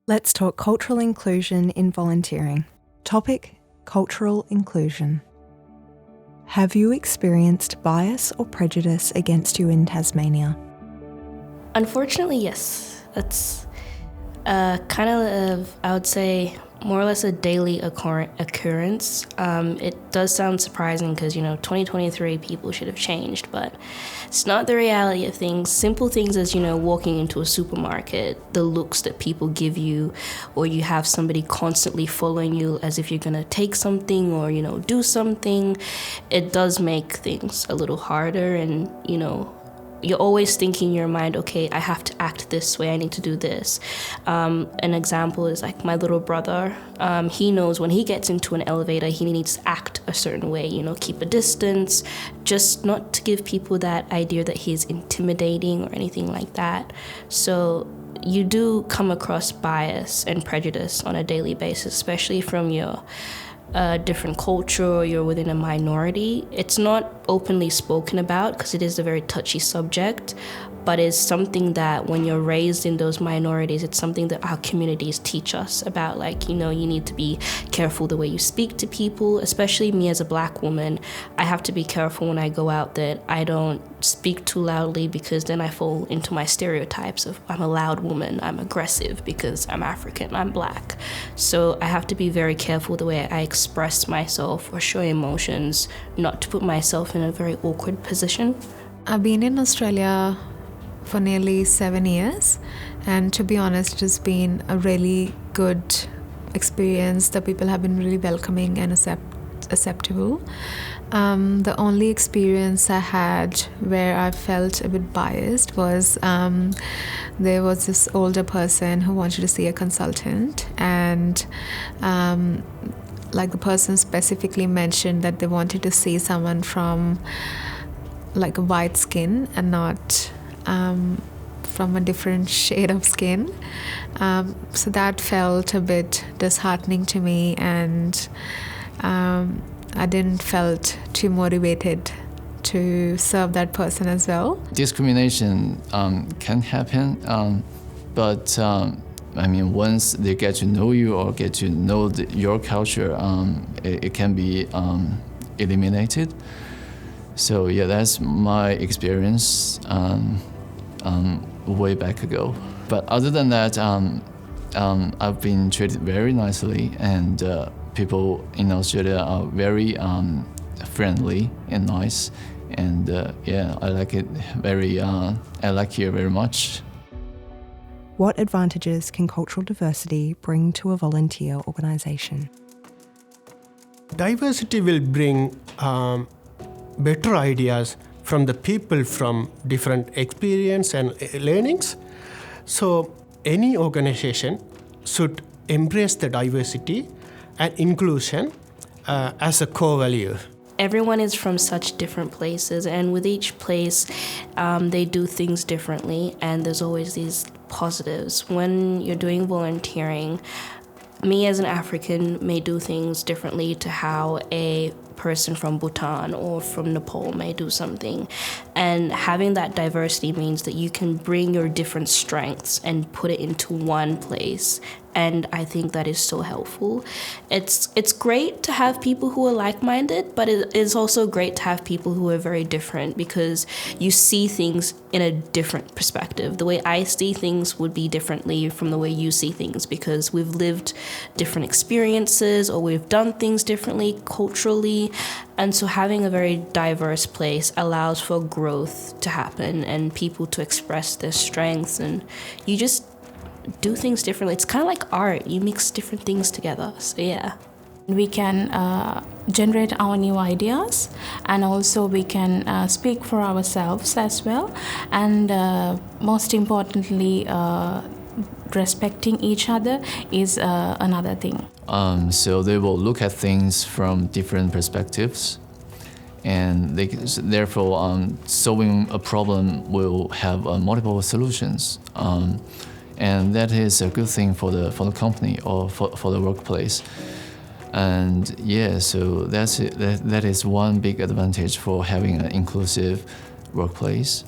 Let's talk cultural inclusion in volunteering. Topic: cultural inclusion. Have you experienced bias or prejudice against you in Tasmania? Unfortunately, yes. That's kind of, I would say, more or less a daily occurrence. It does sound surprising because, 2023 people should have changed, but it's not the reality of things. Simple things as, walking into a supermarket, the looks that people give you, or you have somebody constantly following you as if you're going to take something or, do something. It does make things a little harder and, you're always thinking in your mind, okay, I have to act this way, I need to do this. An example is like my little brother. He knows when he gets into an elevator, he needs to act a certain way, keep a distance, just not to give people that idea that he's intimidating or anything like that. So you do come across bias and prejudice on a daily basis, especially from your different culture or you're within a minority. It's not openly spoken about because it is a very touchy subject, but it's something that when you're raised in those minorities, it's something that our communities teach us about, like, you need to be careful the way you speak to people, especially me as a Black woman. I have to be careful when I go out that I don't speak too loudly because then I fall into my stereotypes of I'm a loud woman, I'm aggressive because I'm African, I'm Black. So I have to be very careful the way I express myself or show emotions, not to put myself in a very awkward position. I've been in Australia for nearly 7 years, and to be honest, it has been a really good experience. The people have been really welcoming and acceptable. The only experience I had where I felt a bit biased was there was this older person who wanted to see a consultant, and the person specifically mentioned that they wanted to see someone from like a white skin and not from a different shade of skin. So that felt a bit disheartening to me, and I didn't felt too motivated to serve that person as well. Discrimination can happen, but once they get to know you or get to know your culture, it can be eliminated. So yeah, that's my experience way back ago. But other than that, I've been treated very nicely, and people in Australia are very friendly and nice, and I like it I like here very much. What advantages can cultural diversity bring to a volunteer organisation? Diversity will bring better ideas from the people from different experience and learnings. So any organization should embrace the diversity and inclusion as a core value. Everyone is from such different places, and with each place, they do things differently, and there's always these positives. When you're doing volunteering, me as an African may do things differently to how a person from Bhutan or from Nepal may do something. And having that diversity means that you can bring your different strengths and put it into one place. And I think that is so helpful. It's great to have people who are like-minded, but it is also great to have people who are very different, because you see things in a different perspective. The way I see things would be differently from the way you see things, because we've lived different experiences or we've done things differently culturally. And so having a very diverse place allows for growth to happen and people to express their strengths, and you just do things differently. It's kind of like art. You mix different things together. So yeah. We can generate our new ideas, and also we can speak for ourselves as well. And most importantly, respecting each other is another thing. So they will look at things from different perspectives, and therefore solving a problem will have multiple solutions. And that is a good thing for the company or for the workplace. And yeah, so that is one big advantage for having an inclusive workplace.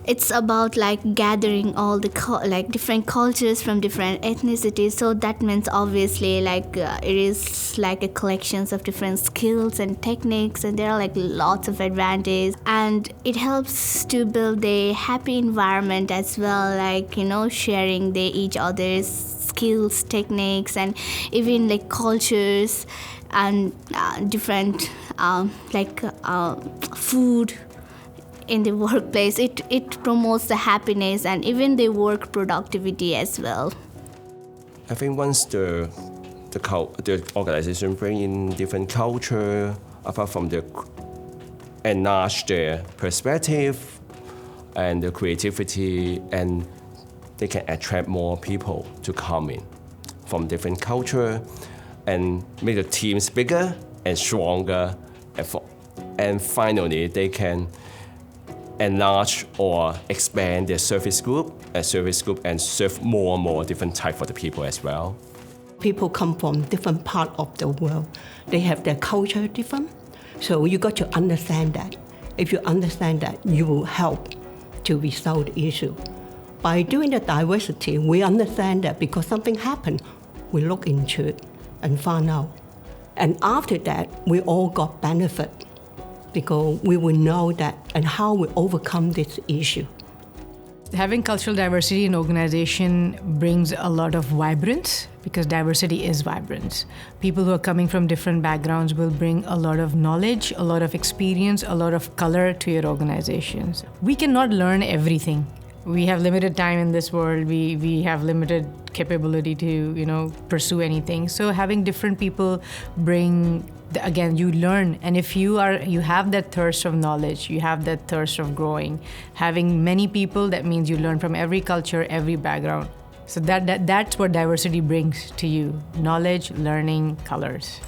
it's about like gathering all the like different cultures from different ethnicities. So that means obviously like it is like a collections of different skills and techniques, and there are like lots of advantages, and it helps to build a happy environment as well, like sharing each other's skills, techniques, and even like cultures and different food in the workplace. It promotes the happiness and even the work productivity as well. I think once the organization bring in different culture, apart from the enlarge their perspective and the creativity, and they can attract more people to come in from different culture and make the teams bigger and stronger, and finally they can enlarge or expand their service group and serve more and more different type of the people as well. People come from different part of the world. They have their culture different. So you got to understand that. If you understand that, you will help to resolve the issue. By doing the diversity, we understand that because something happened, we look into it and find out. And after that, we all got benefit because we will know that and how we overcome this issue. Having cultural diversity in organization brings a lot of vibrance, because diversity is vibrance. People who are coming from different backgrounds will bring a lot of knowledge, a lot of experience, a lot of color to your organizations. We cannot learn everything. We have limited time in this world. We have limited capability to, pursue anything. So having different people bring, again, you learn. And if you have that thirst of knowledge, you have that thirst of growing. Having many people, that means you learn from every culture, every background. So that's what diversity brings to you: knowledge, learning, colors.